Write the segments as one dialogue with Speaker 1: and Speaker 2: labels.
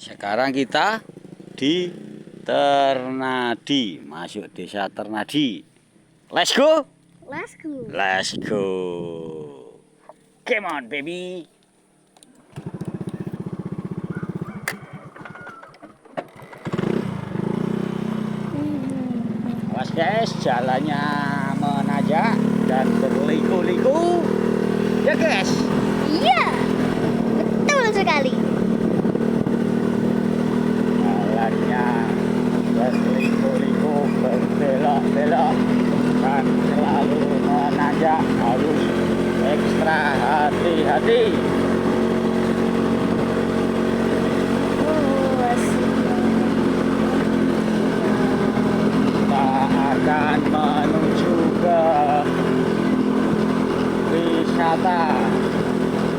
Speaker 1: Sekarang kita di Ternadi, masuk desa Ternadi. Let's go.
Speaker 2: Let's go.
Speaker 1: Let's go. Come on, baby. Awas guys, jalannya menanjak dan berliku-liku. Ya guys.
Speaker 2: Iya, betul sekali.
Speaker 1: Jalannya berliku-liku, berbelok-belok dan selalu menanjak, harus ekstra hati-hati. Kita akan menuju ke wisata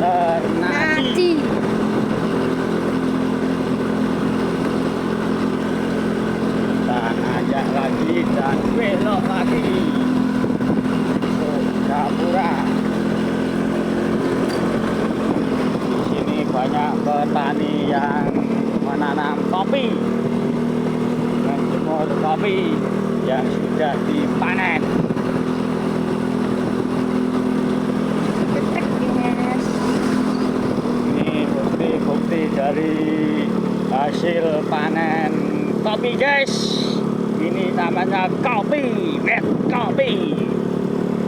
Speaker 1: Ternadi. Kita ajak lagi dan belok lagi ke Gapura. Di sini banyak petani yang menanam kopi, menjemur kopi yang sudah dipanen. Ini bukti-bukti dari hasil panen kopi guys. Ini namanya kopi, wet kopi.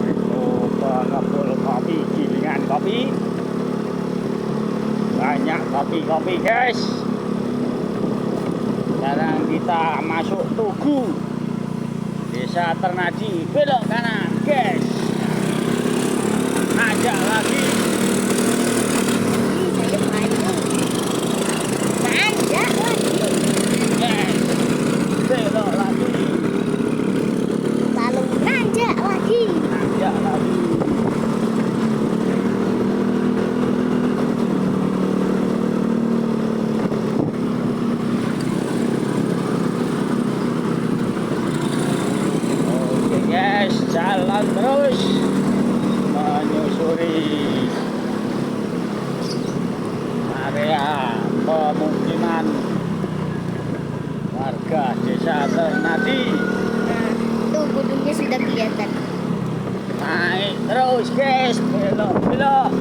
Speaker 1: Itu pengepul kopi, gilingan kopi. Banyak kopi-kopi guys. Sekarang kita masuk Tugu, desa Ternadi, belok kanan guys. Ajak lagi.
Speaker 2: Nanjak lagi.
Speaker 1: Yes. Belok lagi.
Speaker 2: Lalu nanjak lagi.
Speaker 1: Ajak lagi. Oke guys, jalan terus menyusuri area pemukiman warga desa Ternadi.
Speaker 2: Nah, tuh gedungnya sudah kelihatan.
Speaker 1: Naik terus guys, belok-belok.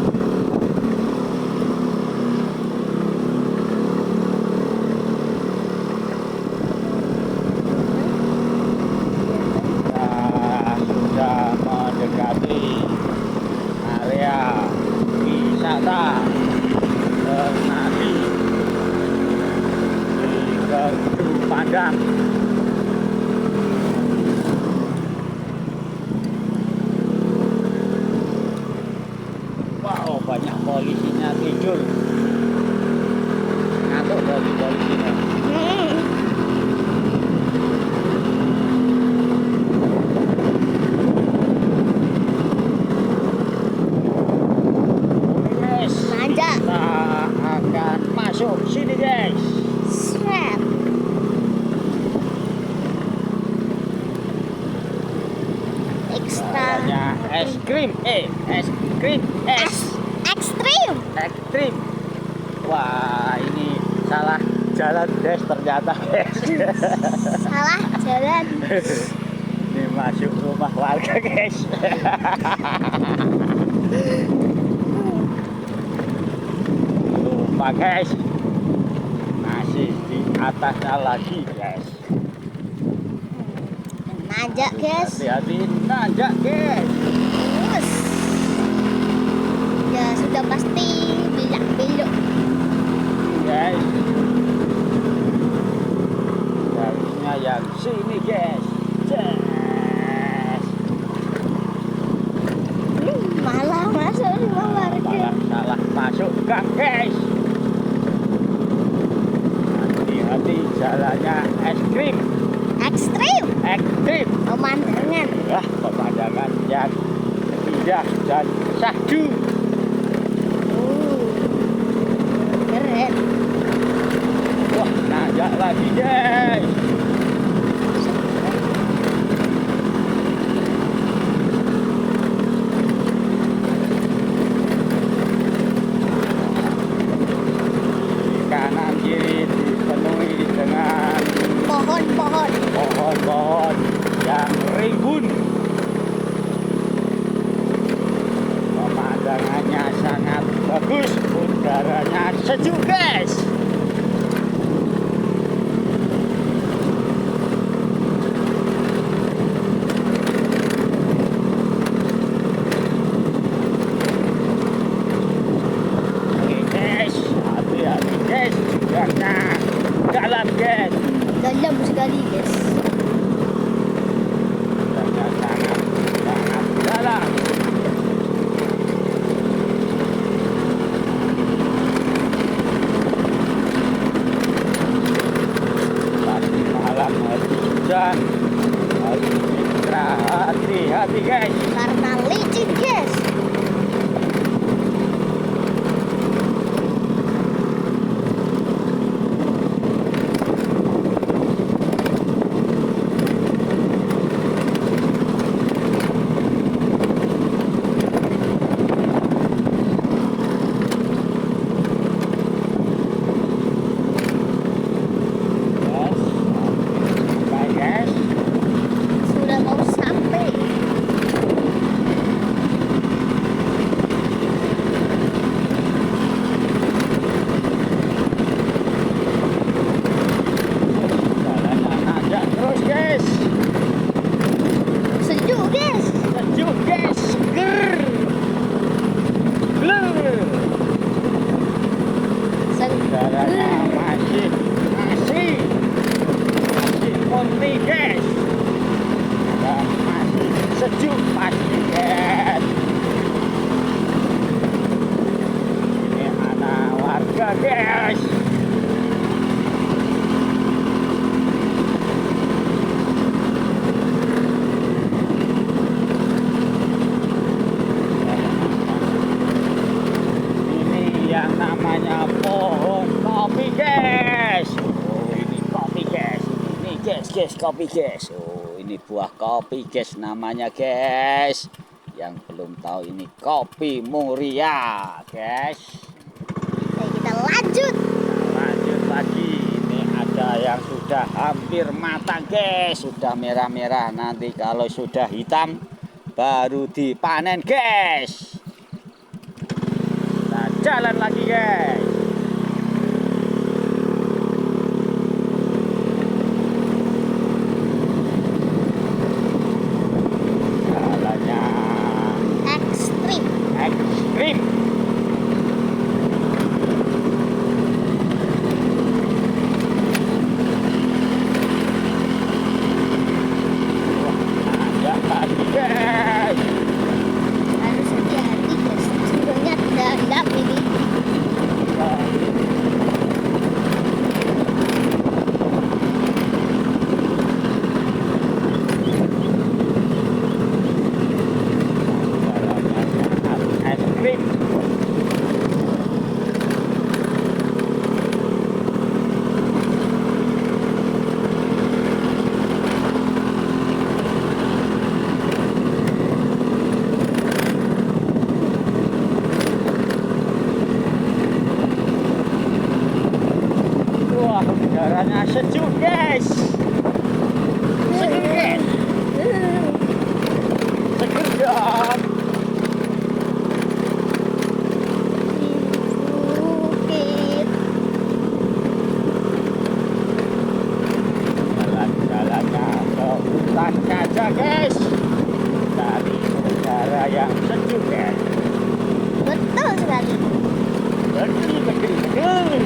Speaker 1: Kita sudah mendekati area wisata Ternadi di Gardu Pandang. Wow, banyak polisinya tidur. Ngantuk dari polisinya. Guys,
Speaker 2: Nanjak.
Speaker 1: kita akan masuk sini guys.
Speaker 2: Srep. Ekstra.
Speaker 1: Namanya es krim, es krim,
Speaker 2: Ekstrim.
Speaker 1: ekstrim. Wah, ini salah jalan guys ternyata guys.
Speaker 2: Salah jalan.
Speaker 1: Ini masuk rumah warga guys. Lupa guys, masih di atasnya lagi guys.
Speaker 2: Nanjak guys.
Speaker 1: Hati-hati nanjak guys.
Speaker 2: Terus. Ya sudah pasti belok-belok.
Speaker 1: Guys, harusnya yang sini guys. Yes.
Speaker 2: Malah masuk rumah warga.
Speaker 1: Malah salah masuk gang guys. Hati-hati jalannya es krim,
Speaker 2: Ekstrim.
Speaker 1: ekstrim.
Speaker 2: Pemandangan.
Speaker 1: Wah, pemandangan yang indah dan syahdu.
Speaker 2: Keren.
Speaker 1: Wah, nanjak lagi guys. Kiri sejuk guys. Oke guys, hati-hati guys, jurangnya dalam guys.
Speaker 2: Dalam sekali guys.
Speaker 1: Jurangnya sangat dalam. Pagi malam hari hujan, harus hati-hati guys.
Speaker 2: Karena licin guys.
Speaker 1: Baik guys.
Speaker 2: Sudah mau sampai.
Speaker 1: Jalannya nanjak terus guys.
Speaker 2: Sejuk guys.
Speaker 1: Sejuk guys. Seger. Blur. Jalannya masih murni guys. Dan masih sejuk pasti guys. Ini anak warga guys. Ini yang namanya pohon kopi guys. Oh ini kopi guys. Ini guys kopi guys. Oh ini buah kopi guys namanya guys. Yang belum tahu ini kopi muria guys.
Speaker 2: Oke, kita lanjut.
Speaker 1: Lanjut lagi. Ini ada yang sudah hampir matang guys. Sudah merah-merah. Nanti kalau sudah hitam baru dipanen guys. Kita jalan lagi guys. Jalannya
Speaker 2: Ekstrim.
Speaker 1: ekstrim. Ada lagi guys.
Speaker 2: Harus hati-hati guys. Sebenarnya tidak ini.
Speaker 1: Jalannya ekstrim. Wah, udaranya sejuk guys. Seger guys. Seger dong.
Speaker 2: Bukit.
Speaker 1: Jalan-jalannya ke hutan kaca guys. Dari udara yang sejuk guys.
Speaker 2: Betul sekali.
Speaker 1: Betul.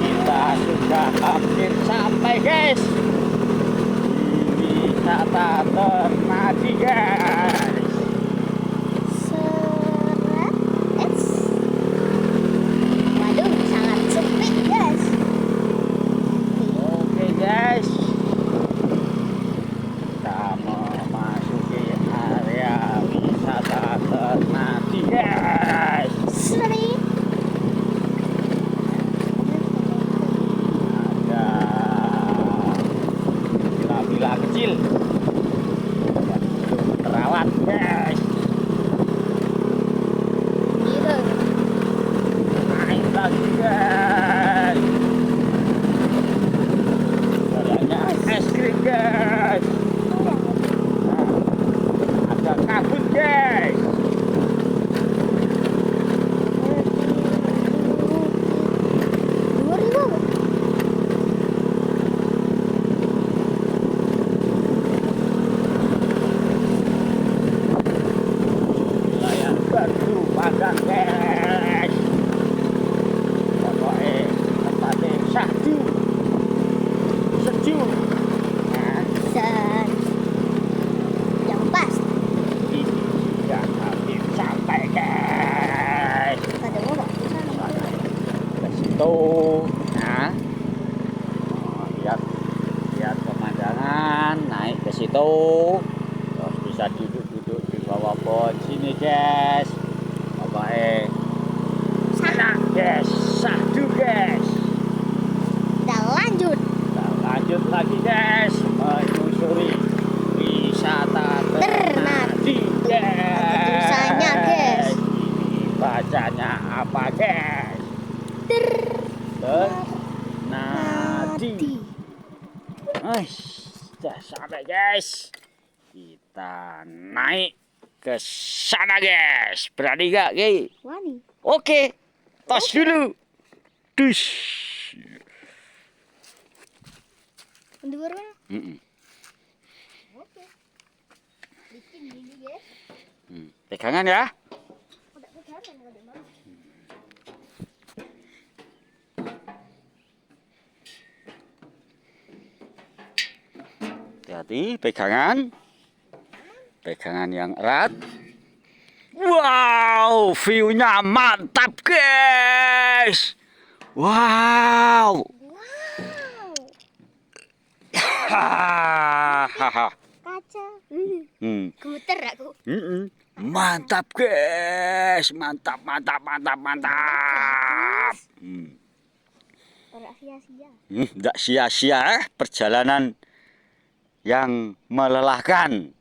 Speaker 1: Kita sudah hampir sampai guys. Di wisata Ternate guys.
Speaker 2: Seret. Es. Waduh, sangat sempit guys.
Speaker 1: Oke guys. Kita memasuki area wisata Ternate guys.
Speaker 2: Sering.
Speaker 1: Ada villa-villa kecil yang belum terawat guys.
Speaker 2: Gitu.
Speaker 1: Naik lagi guys. Jalannya es krim guys. duduk di bawah pohon sini guys. Bapaknya enak guys, sahdu guys.
Speaker 2: Kita lanjut.
Speaker 1: Kita lanjut lagi guys, menyusuri wisata Ternate guys.
Speaker 2: Tulisannya guys.
Speaker 1: Ini bacanya apa guys? Ternate. Sudah sampai guys. Kita naik ke sana guys. Berani gak Ki?
Speaker 2: Wani.
Speaker 1: Oke. Tos dulu. Dus.
Speaker 2: Untuk mana?
Speaker 1: Mm-mm.
Speaker 2: Oke. Bikin ini guys.
Speaker 1: Pegangan ya.
Speaker 2: Udah pegangan udah mau.
Speaker 1: Hati-hati, pegangan. Pegangan yang erat. Wow, view-nya mantap, guys. Wow.
Speaker 2: Wow.
Speaker 1: Hahaha.
Speaker 2: Kaca. Gemeter aku.
Speaker 1: Mantap, guys. Mantap, mantap, mantap, mantap.
Speaker 2: Orang sia-sia.
Speaker 1: Tidak sia-sia perjalanan yang melelahkan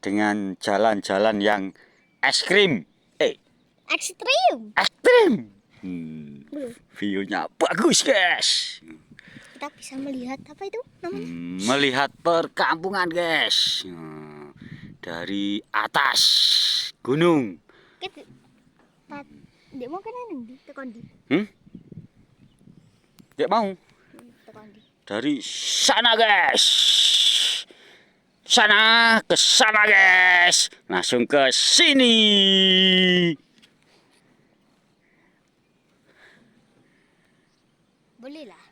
Speaker 1: dengan jalan-jalan yang ekstrim.
Speaker 2: Ekstrim.
Speaker 1: Ekstrim. View-nya bagus, guys.
Speaker 2: Kita bisa melihat apa itu namanya?
Speaker 1: Melihat perkampungan, guys. Dari atas gunung.
Speaker 2: Dia mau kena di tekan di.
Speaker 1: Tidak mau.
Speaker 2: Tekan di.
Speaker 1: Dari sana, guys. Sana ke sana, guys. Langsung ke sini.
Speaker 2: Boleh lah.